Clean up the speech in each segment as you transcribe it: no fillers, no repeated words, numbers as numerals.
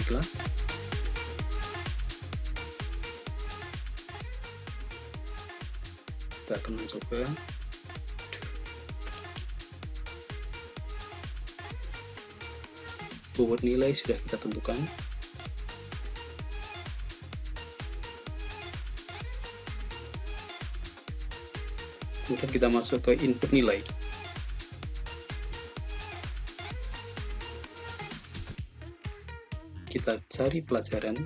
baiklah. Kita akan mencoba. Bobot nilai sudah kita tentukan. Kemudian kita masuk ke input nilai. Kita cari pelajaran,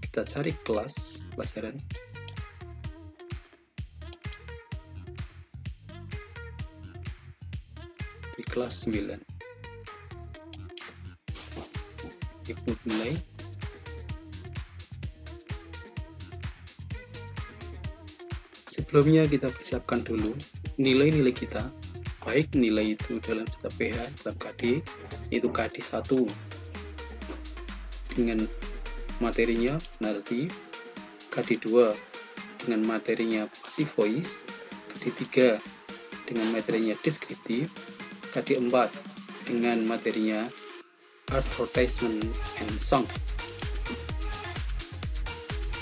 kita cari kelas pelajaran. Di kelas 9. Input nilai. Sebelumnya kita persiapkan dulu nilai-nilai kita, baik nilai itu dalam setiap PH, dalam KD, yaitu KD 1 dengan materinya narratif, KD 2 dengan materinya passive voice, KD 3 dengan materinya deskriptif, KD 4 dengan materinya advertisement and song.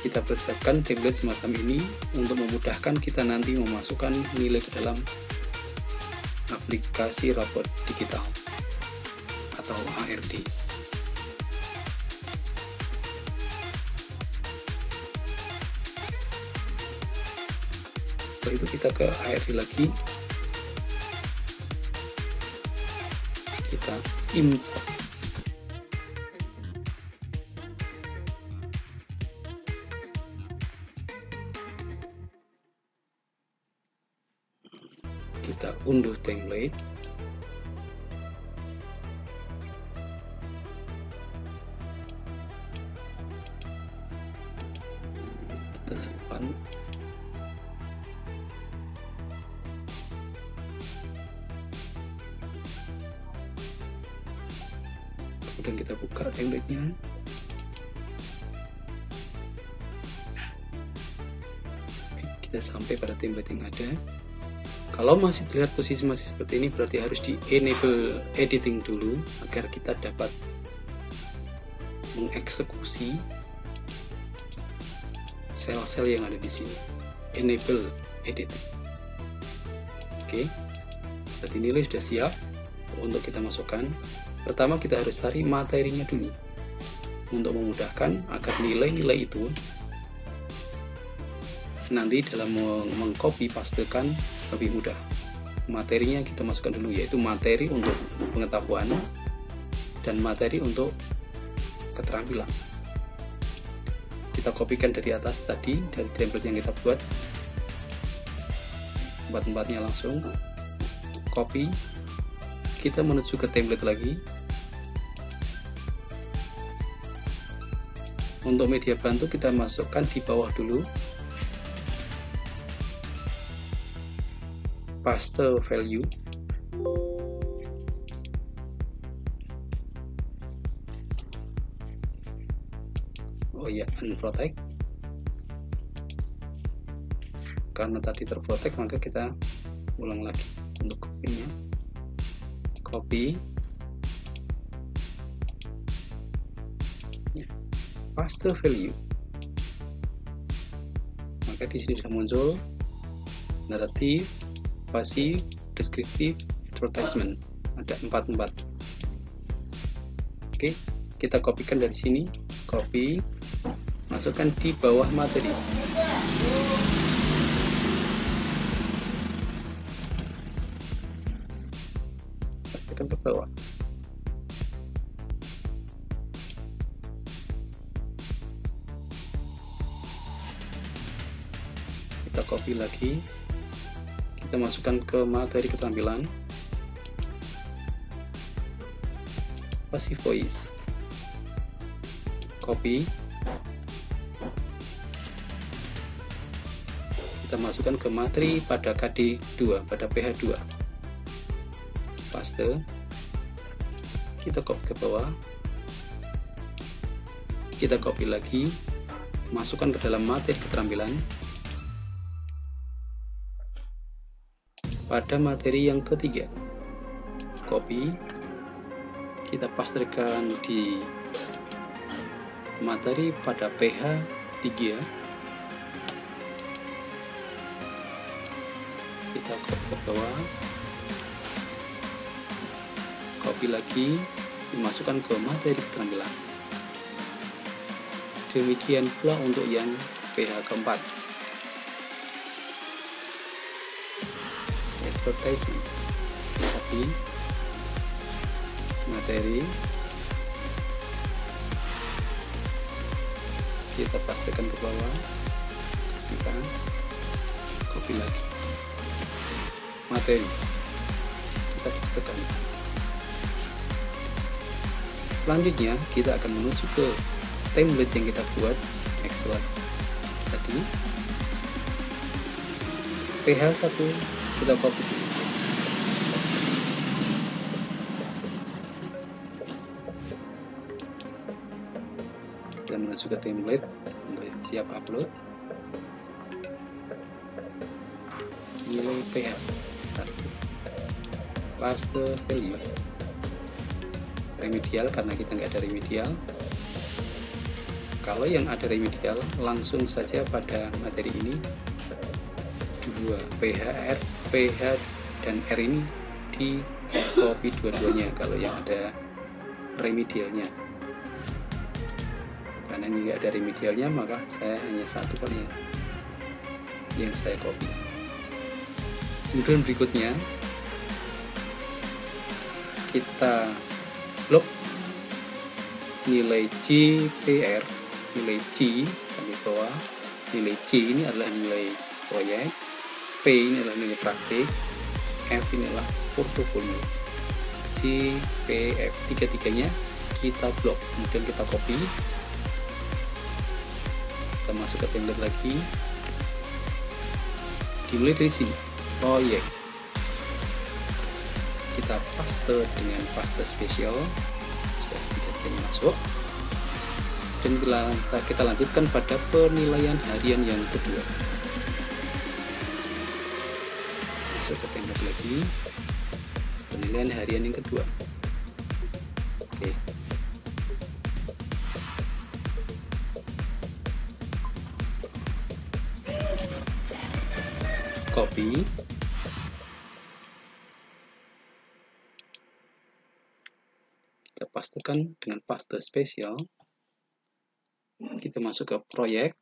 Kita persiapkan template semacam ini untuk memudahkan kita nanti memasukkan nilai ke dalam aplikasi rapor digital atau ARD. Setelah itu kita ke ARD lagi, kita import. Kita unduh template. Kita simpan. Kemudian kita buka template-nya. Kita sampai pada template yang ada. Kalau masih terlihat posisi masih seperti ini, berarti harus di enable editing dulu agar kita dapat mengeksekusi sel-sel yang ada di sini. Enable editing. Oke, berarti nilai sudah siap untuk kita masukkan. Pertama kita harus cari materinya dulu untuk memudahkan agar nilai-nilai itu nanti dalam mengcopy pastekan lebih mudah. Materinya kita masukkan dulu, yaitu materi untuk pengetahuan dan materi untuk keterampilan. Kita kopikan dari atas tadi, dari template yang kita buat, tempat-tempatnya langsung copy. Kita menuju ke template lagi. Untuk media bantu kita masukkan di bawah dulu. Paste value. Oh ya, unprotect. Karena tadi terprotect, maka kita ulang lagi untuk copy-nya. Copy. Ya, paste value. Maka di sini sudah muncul naratif, passive, deskriptif, advertisement. Ada 4. Oke, kita kopikan dari sini, copy, masukkan di bawah materi. Tekan ke bawah. Kita copy lagi. Kita masukkan ke materi keterampilan, passive voice, copy, kita masukkan ke materi pada KD 2, pada PH 2, paste, kita copy ke bawah, kita copy lagi, masukkan ke dalam materi keterampilan. Pada materi yang ketiga, copy, kita pastekan di materi pada pH 3, kita copy ke bawah, copy lagi, dimasukkan ke materi keterampilan. Demikian pula untuk yang pH keempat, advertisement. Tapi materi kita pastikan ke bawah, kita copy lagi, materi kita pastikan. Selanjutnya kita akan menuju ke template yang kita buat. Next slide. Tadi pH 1 kita copy dulu. Kita menuju ke template untuk siap upload. Nilai pH 1, paste value, remedial karena kita nggak ada remedial. Kalau yang ada remedial, langsung saja pada materi ini 2 pH dan R ini di copy dua-duanya kalau yang ada remedialnya. Karena ini nggak ada remedialnya, maka saya hanya satu kali yang saya copy. Kemudian berikutnya kita blok nilai JPR, nilai J kami bawah, nilai J ini adalah nilai proyek, P ini adalah nilai praktik, F ini adalah portofolio. J, P, F, tiga-tiganya kita blok, kemudian kita copy, kita masuk ke template lagi, dimulai dari sini, proyek, kita paste dengan paste spesial, sudah tiga-tiganya masuk, dan kita lanjutkan pada penilaian harian yang kedua. Masuk ke template lagi, penilaian harian yang kedua. Oke. Copy, kita pastekan dengan paste spesial. Kita masuk ke proyek,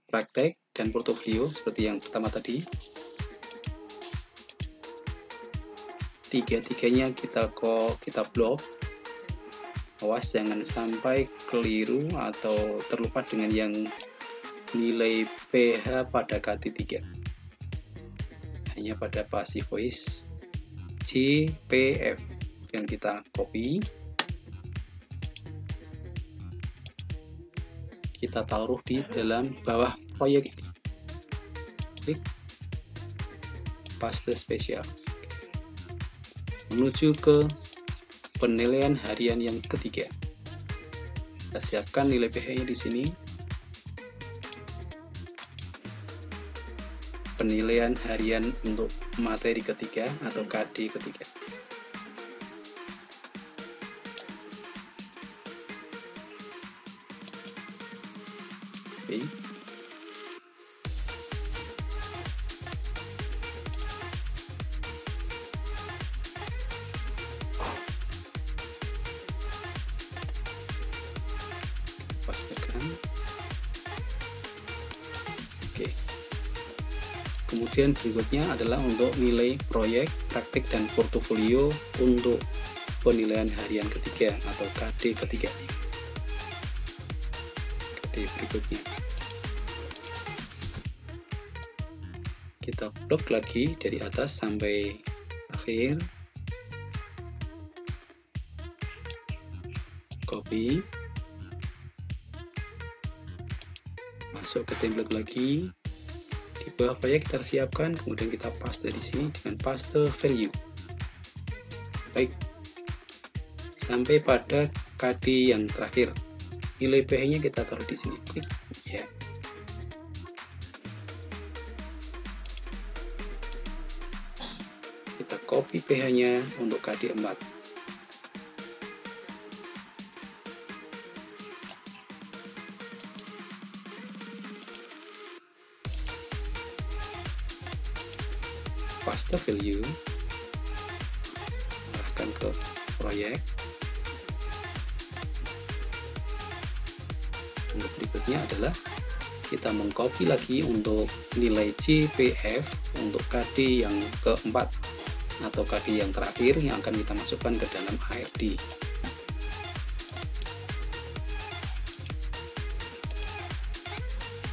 praktek, dan portofolio seperti yang pertama tadi. Tiga-tiganya kita blok. Awas jangan sampai keliru atau terlupa dengan yang nilai pH pada KT3. Hanya pada passive voice JPF yang kita copy, kita taruh di dalam bawah proyek ini. Klik paste spesial, menuju ke penilaian harian yang ketiga. Kita siapkan nilai pH-nya di sini. Penilaian harian untuk materi ketiga atau KD ketiga. Oke. Pastikan. Oke. Kemudian berikutnya adalah untuk nilai proyek, praktik, dan portofolio untuk penilaian harian ketiga atau KD ketiga. KD berikutnya. Kita blok lagi dari atas sampai akhir. Copy. Masuk ke template lagi. Di bawah proyek kita siapkan, kemudian kita paste di sini dengan paste value. Baik, sampai pada KD yang terakhir, nilai pH-nya kita taruh di sini. Klik ya. Kita copy pH-nya untuk KD 4. paste value, arahkan ke proyek. Untuk berikutnya adalah kita mengcopy lagi untuk nilai JPF untuk KD yang keempat atau KD yang terakhir yang akan kita masukkan ke dalam ARD.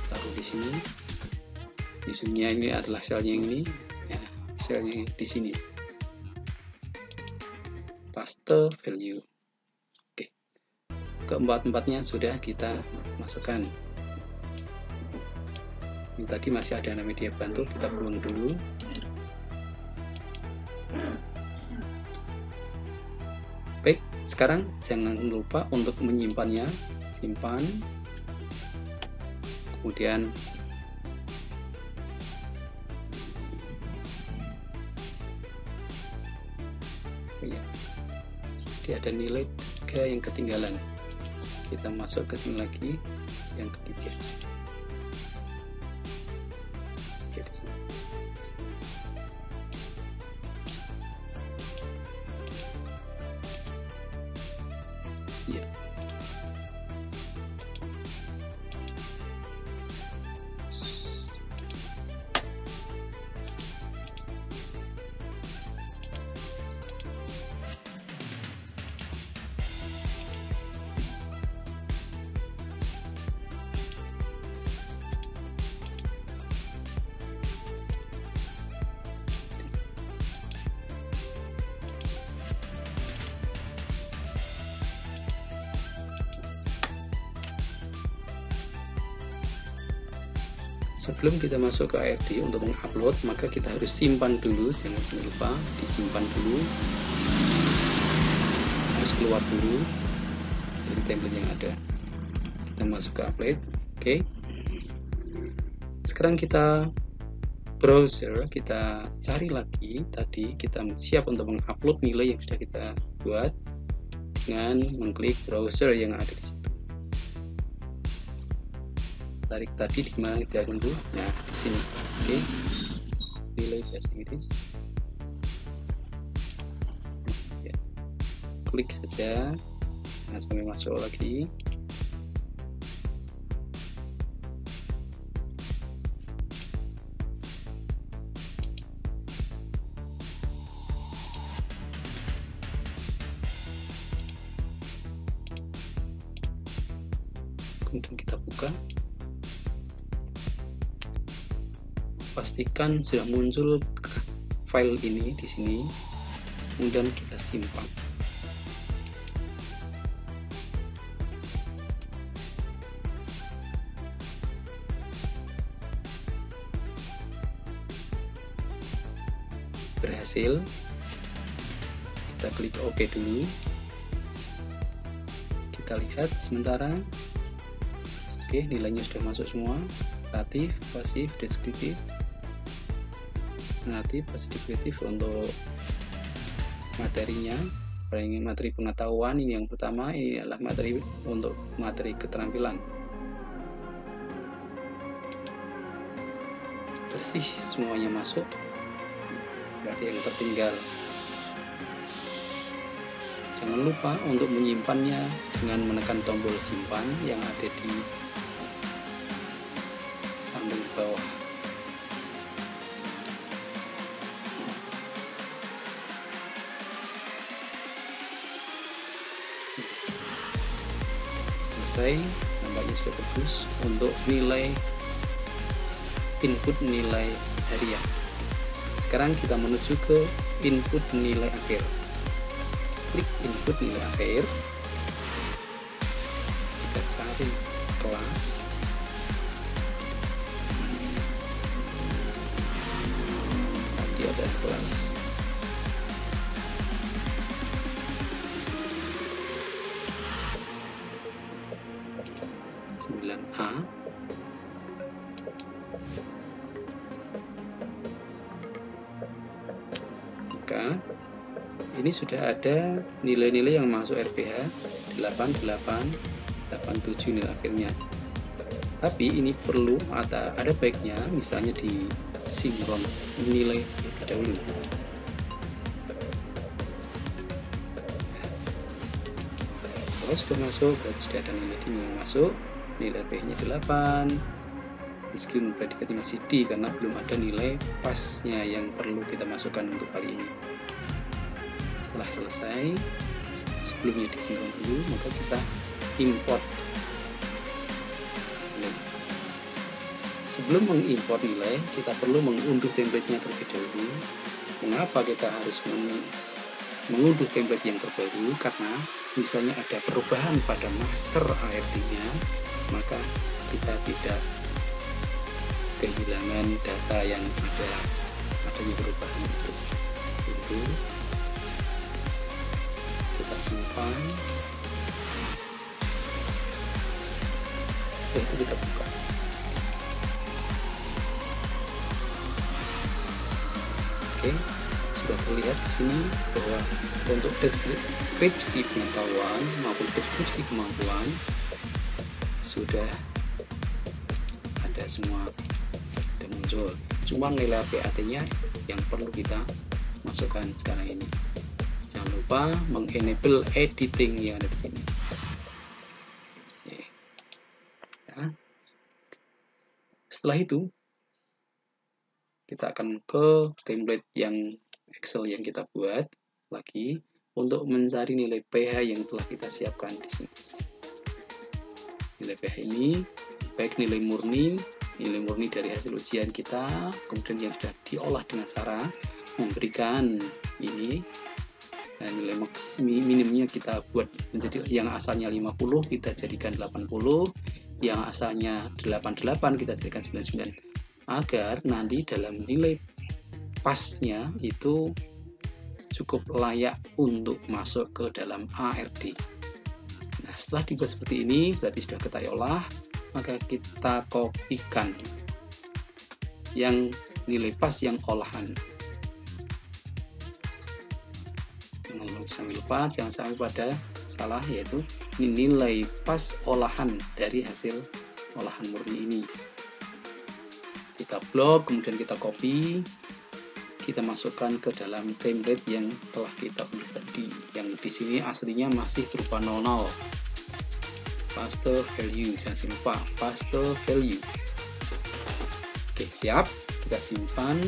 Taruh di sini. Isunya ini adalah selnya yang ini, ya, selnya di sini. Paste value. Oke. Keempat-empatnya sudah kita masukkan. Ini tadi masih ada media bantu, kita buang dulu. Baik, sekarang jangan lupa untuk menyimpannya. Simpan. Kemudian ya, dia ada nilai 3 yang ketinggalan. Kita masuk ke sini lagi, yang ketiga. Oke, di sini. Ya. Sebelum kita masuk ke ARD untuk mengupload, maka kita harus simpan dulu, jangan lupa disimpan dulu, harus keluar dulu dari template yang ada. Kita masuk ke upload. Oke. Sekarang kita browser, kita cari lagi, tadi kita siap untuk mengupload nilai yang sudah kita buat dengan mengklik browser yang ada di situ. Tarik tadi di mana dia tentu, nah di sini. Oke. Nilai bahasa Inggris. Ya. Klik saja, nah sampai masuk lagi. Kemudian kita buka. Pastikan sudah muncul file ini di sini, kemudian kita simpan. Berhasil. Kita klik OK dulu. Kita lihat sementara. Oke, nilainya sudah masuk semua. Relatif, pasif, deskriptif. Negatif, deskriptif untuk materinya. Ini materi pengetahuan, ini yang pertama, ini adalah materi untuk materi keterampilan. Bersih, semuanya masuk, tidak ada yang tertinggal. Jangan lupa untuk menyimpannya dengan menekan tombol simpan yang ada di samping bawah. Selesai, nampaknya sudah bagus untuk nilai input nilai harian. Sekarang kita menuju ke input nilai akhir. Klik input nilai akhir. Kita cari kelas. Tadi ada kelas. A. Maka ini sudah ada nilai-nilai yang masuk RPH 88, 87 nilai akhirnya. Tapi ini perlu ada baiknya misalnya di sinkron nilai dahulu. Kalau sudah masuk, berarti sudah ada nilai D yang masuk. Nilai P-nya 8, meskipun predikatnya masih D karena belum ada nilai pasnya yang perlu kita masukkan untuk kali ini. Setelah selesai, sebelumnya disinkron dulu, maka kita import. Sebelum mengimport nilai, kita perlu mengunduh template-nya terlebih dahulu. Mengapa kita harus mengunduh template yang terbaru? Karena misalnya ada perubahan pada master ARD-nya, maka kita tidak kehilangan data yang adanya perubahan itu. Dulu kita simpan, setelah itu kita buka. Oke, sudah terlihat di sini bahwa untuk deskripsi pengetahuan maupun deskripsi kemampuan sudah ada semua, sudah muncul. Cuma nilai PAT-nya yang perlu kita masukkan sekarang ini. Jangan lupa mengenable editing yang ada di sini. Oke. Ya. Setelah itu kita akan ke template yang Excel yang kita buat lagi untuk mencari nilai pH yang telah kita siapkan di sini. Nilai pH ini baik nilai murni dari hasil ujian kita, kemudian yang sudah diolah dengan cara memberikan ini. Nah, nilai minimumnya kita buat menjadi yang asalnya 50 kita jadikan 80, yang asalnya 88 kita jadikan 99, agar nanti dalam nilai pasnya itu cukup layak untuk masuk ke dalam ARD. Nah, setelah dibuat seperti ini, berarti sudah kita olah, maka kita kopikan yang nilai pas yang olahan. Sambil lupa, jangan sampai pada salah, yaitu ini nilai pas olahan dari hasil olahan murni ini. Kita blok, kemudian kita copy, kita masukkan ke dalam template yang telah kita unduh tadi, yang di sini aslinya masih berupa 00. Paste value, jangan lupa paste value. Oke, siap, kita simpan,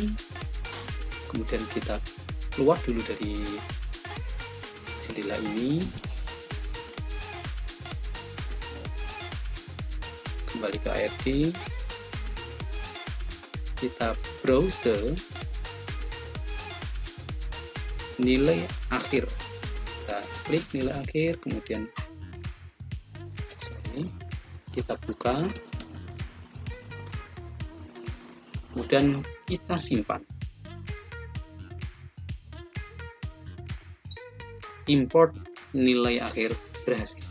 kemudian kita keluar dulu dari jendela ini, kembali ke ARD, kita browse nilai akhir, kita klik nilai akhir, kemudian kita buka, kemudian kita simpan. Import nilai akhir berhasil.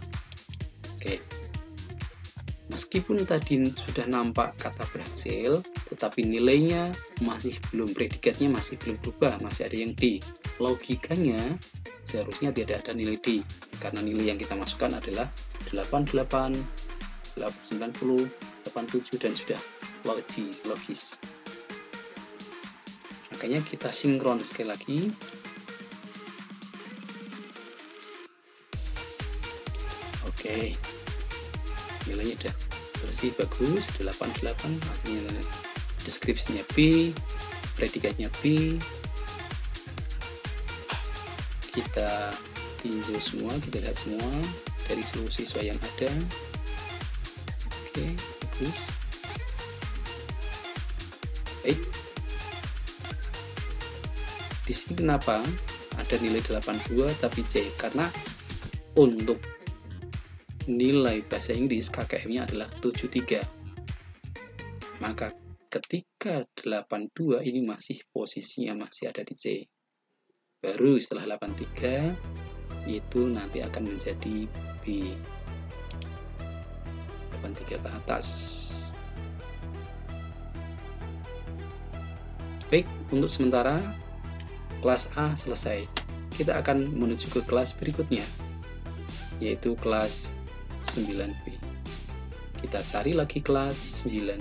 Oke, meskipun tadi sudah nampak kata berhasil, tetapi nilainya masih belum, predikatnya masih belum berubah, masih ada yang D. Logikanya seharusnya tidak ada nilai D, karena nilai yang kita masukkan adalah 88, 90, 87 dan sudah logis. Makanya kita sinkron sekali lagi. Oke, nilainya sudah bersih, bagus, 88, artinya deskripsinya B, predikatnya B. Kita tinjau semua, kita lihat semua dari seluruh siswa yang ada. Oke, bagus. Baik. Di sini kenapa ada nilai 82 tapi C? Karena untuk nilai bahasa Inggris KKM-nya adalah 73. Maka ketika 82 ini masih posisinya masih ada di C. Baru setelah 83 itu nanti akan menjadi B. 83 ke atas. Baik, untuk sementara kelas A selesai. Kita akan menuju ke kelas berikutnya, yaitu kelas 9B. Kita cari lagi kelas 9.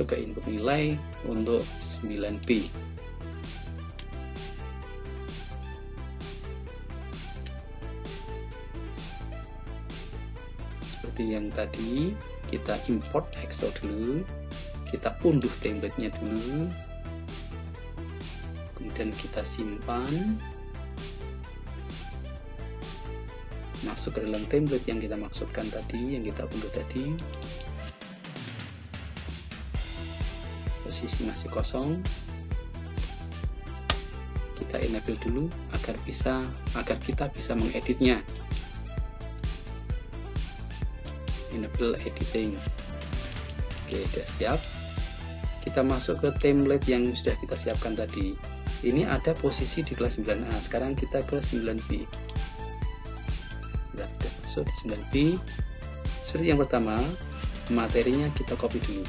masuk ke input nilai untuk 9B. Seperti yang tadi, kita import Excel dulu, kita unduh template-nya dulu, kemudian kita simpan, masuk ke dalam template yang kita maksudkan tadi, yang kita unduh tadi. Posisi masih kosong, kita enable dulu agar kita bisa mengeditnya. Enable editing. Oke, sudah siap. Kita masuk ke template yang sudah kita siapkan tadi. Ini ada posisi di kelas 9A. Sekarang kita ke 9B. Kita sudah masuk di 9B. Seperti yang pertama, materinya kita copy dulu.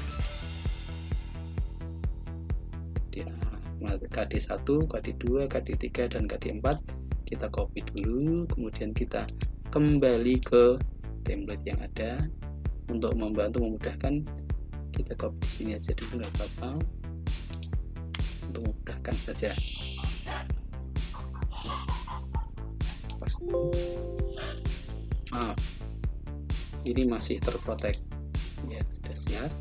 KD1, KD2, KD3, dan KD4 kita copy dulu, kemudian kita kembali ke template yang ada. Untuk membantu memudahkan, kita copy di sini aja dulu, nggak apa-apa, untuk memudahkan saja. Maaf, ini masih terprotek ya. Sudah siap.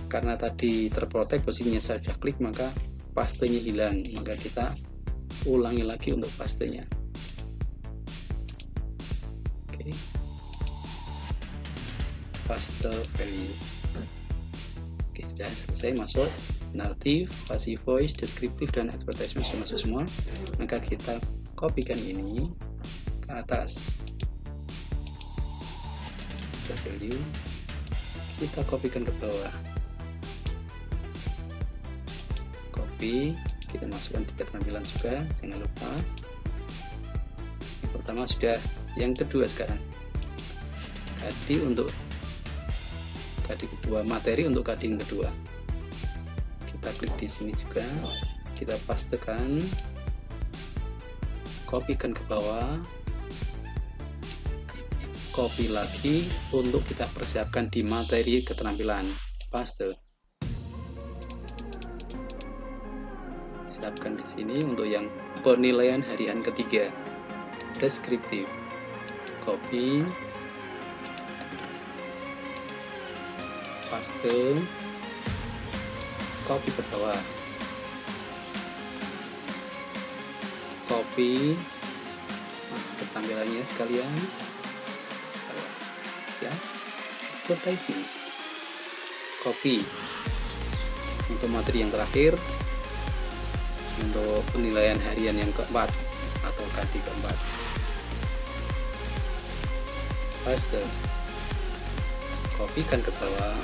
Karena tadi terprotek, posisinya saya sudah klik, maka pastenya hilang, maka kita ulangi lagi untuk pastenya. Oke. Paste value. Oke, sudah selesai masuk. Narrative, passive voice, descriptive, dan advertisement sudah masuk semua. Maka kita kopikan ini ke atas. Paste value. Kita kopikan ke bawah. Kita masukkan di keterampilan juga, jangan lupa. Yang pertama sudah, yang kedua sekarang KD untuk KD kedua, materi untuk KD yang kedua. Kita klik di sini juga, kita pastekan, kopikan ke bawah, copy lagi untuk kita persiapkan di materi keterampilan. Paste. Siapkan di sini untuk yang penilaian harian ketiga, deskriptif. Copy, paste, copy ke bawah, copy ketampilannya sekalian. Siap. Advertising. Copy untuk materi yang terakhir, untuk penilaian harian yang keempat atau KD keempat. Paste, kopikan ke bawah,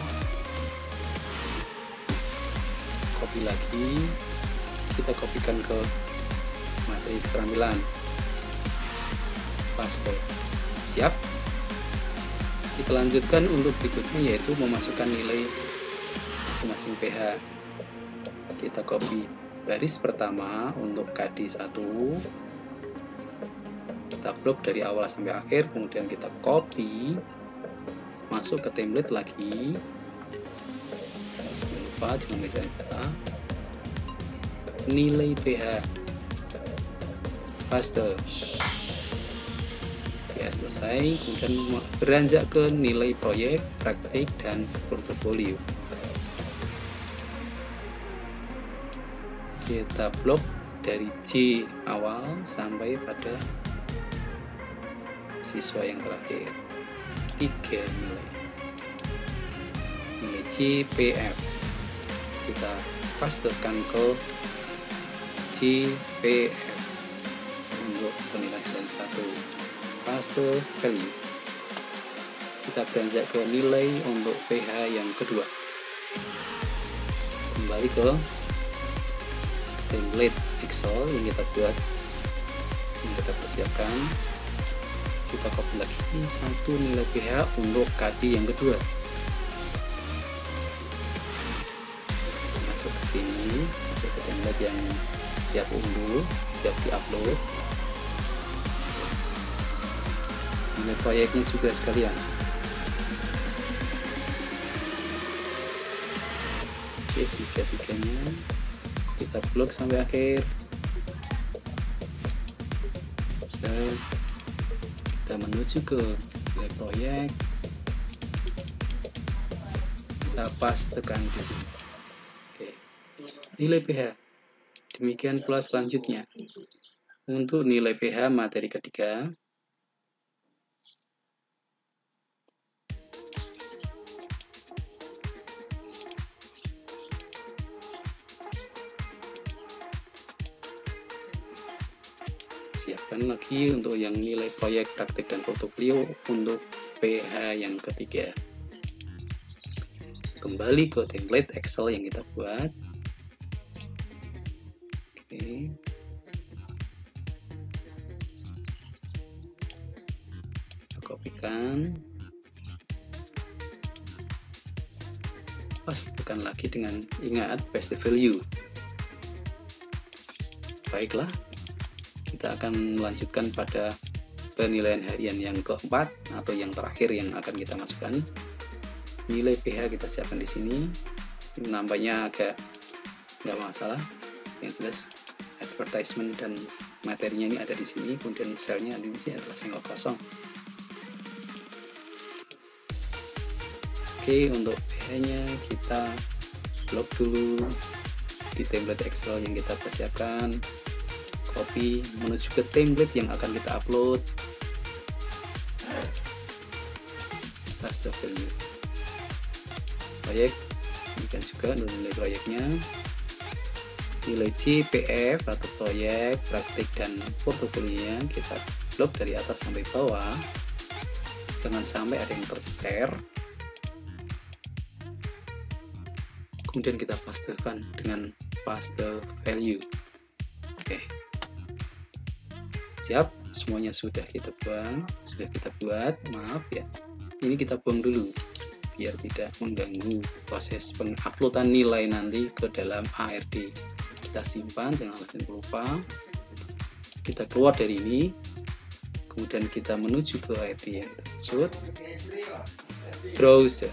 copy lagi, kita kopikan ke materi keterampilan. Paste. Siap. Kita lanjutkan untuk berikutnya, yaitu memasukkan nilai masing-masing PH. Kita copy baris pertama untuk KD1, kita blok dari awal sampai akhir, kemudian kita copy masuk ke template lagi. Jangan lupa, jangan lupa nilai PH. Paste. Ya, selesai. Kemudian beranjak ke nilai proyek, praktik, dan portofolio. Kita blok dari J awal sampai pada siswa yang terakhir. 3 nilai JPF kita pastekan ke JPF untuk penilaian 1. Paste value. Kita beranjak ke nilai untuk PH yang kedua. Kembali ke template Excel yang kita buat, yang kita persiapkan. Kita copy lagi satu nilai PH untuk KD yang kedua. Masuk ke sini, masuk ke template yang siap unduh, siap diupload. Nilai proyeknya juga sekalian. Oke, tiga-tiganya kita blok sampai akhir. Dan kita menuju ke nilai proyek, kita pastekan di sini. Oke, nilai pH. Demikian pula selanjutnya untuk nilai pH materi ketiga. Siapkan lagi untuk yang nilai proyek, praktik, dan portofolio untuk pH yang ketiga. Kembali ke template Excel yang kita buat. Oke. Kita kopikan. Pastikan lagi dengan ingat paste value. Baiklah. Kita akan melanjutkan pada penilaian harian yang keempat atau yang terakhir yang akan kita masukkan. Nilai pH kita siapkan di sini. Nampaknya agak nggak masalah. Yang jelas advertisement dan materinya ini ada di sini. Kemudian selnya di sini adalah single kosong. Oke, untuk pH-nya kita blok dulu di template Excel yang kita persiapkan. Copy menuju ke template yang akan kita upload. Paste value proyek, demikian juga nilai proyeknya. Nilai CPF atau proyek, praktik, dan portofolionya kita blok dari atas sampai bawah, jangan sampai ada yang tercecer. Kemudian kita pastekan dengan paste value. Oke. Siap, semuanya sudah kita buat, maaf ya. Ini kita buang dulu biar tidak mengganggu proses penguploadan nilai nanti ke dalam ARD. Kita simpan, jangan lupa. Kita keluar dari ini, kemudian kita menuju ke ARD yang kita maksud. Browser.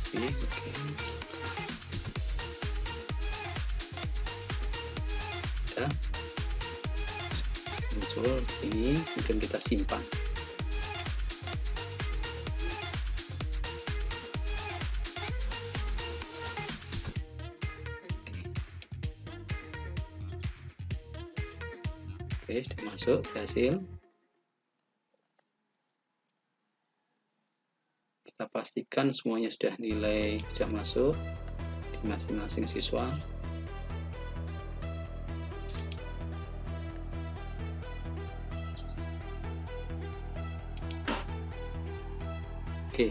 Oke. Udah muncul di sini, kemudian kita simpan. Oke, sudah masuk, berhasil. Kita pastikan semuanya sudah masuk di masing-masing siswa. Oke.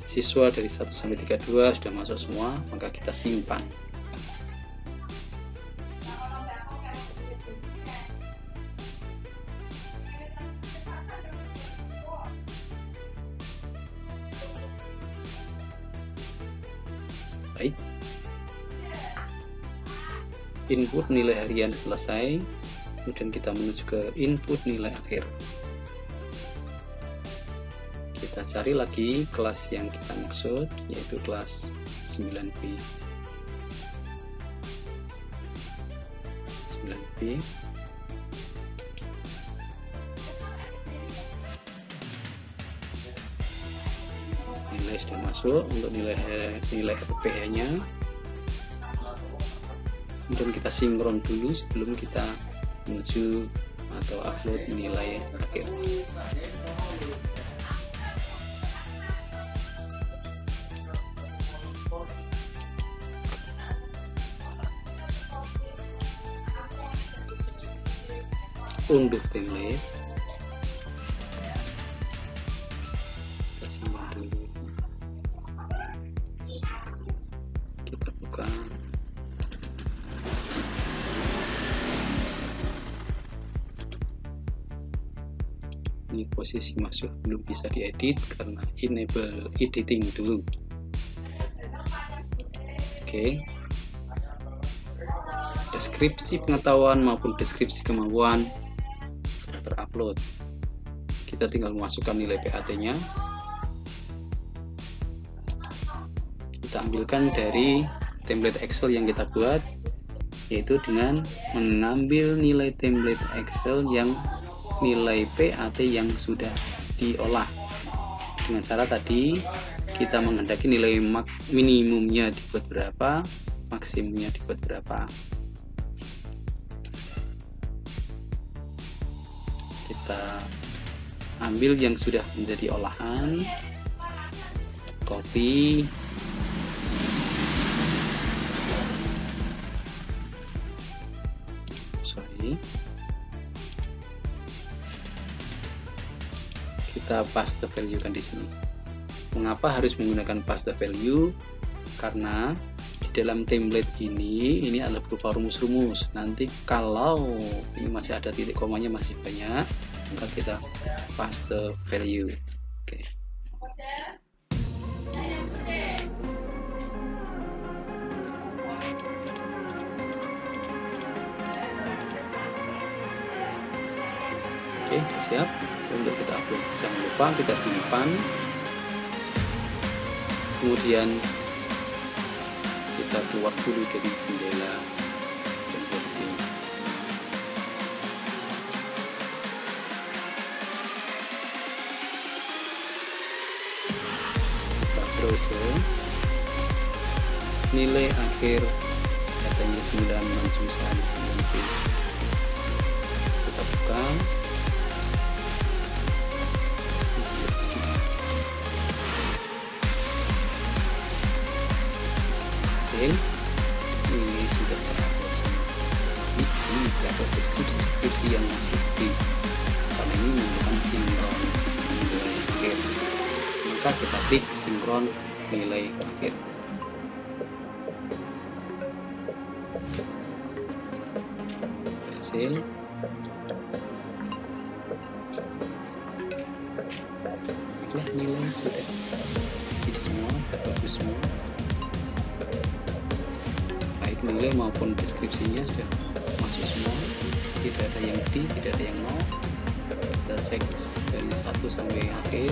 Siswa dari 1 sampai 32 sudah masuk semua, maka kita simpan. Baik, input nilai harian selesai, kemudian kita menuju ke input nilai akhir. Kita cari lagi kelas yang kita maksud, yaitu kelas 9B. 9B. Nilai sudah masuk untuk nilai RPH-nya. Kemudian kita sinkron dulu sebelum kita menuju atau upload nilai akhir. Unduh template. Kita simpan dulu. Kita buka. Ini posisi masuk belum bisa diedit karena enable editing dulu. Oke. Deskripsi pengetahuan maupun deskripsi kemampuan sudah terupload. Kita tinggal memasukkan nilai PAT-nya. Kita ambilkan dari template Excel yang kita buat, yaitu dengan mengambil nilai template Excel yang nilai PAT yang sudah diolah. Dengan cara tadi kita menghendaki nilai minimumnya dibuat berapa, maksimumnya dibuat berapa. Kita ambil yang sudah menjadi olahan, copy, kita paste value kan di sini. Mengapa harus menggunakan paste value? Karena di dalam template ini adalah berupa rumus-rumus. Nanti kalau ini masih ada titik komanya masih banyak, maka kita paste value. Oke. Oke, sudah siap untuk kita upload. Jangan lupa kita simpan, kemudian kita keluar dulu dari jendela template ini. Kita browser, nilai akhir biasanya 969 kita buka. Ini sudah terupload semua. Di sini masih ada deskripsi yang masih di, karena ini menggunakan sinkron nilai akhir, maka kita klik sinkron nilai akhir. Berhasil. Nilai sudah isi semua, bagus semua. Nilai maupun deskripsinya sudah masuk semua, tidak ada yang D, tidak ada yang 0. Kita cek dari 1 sampai akhir.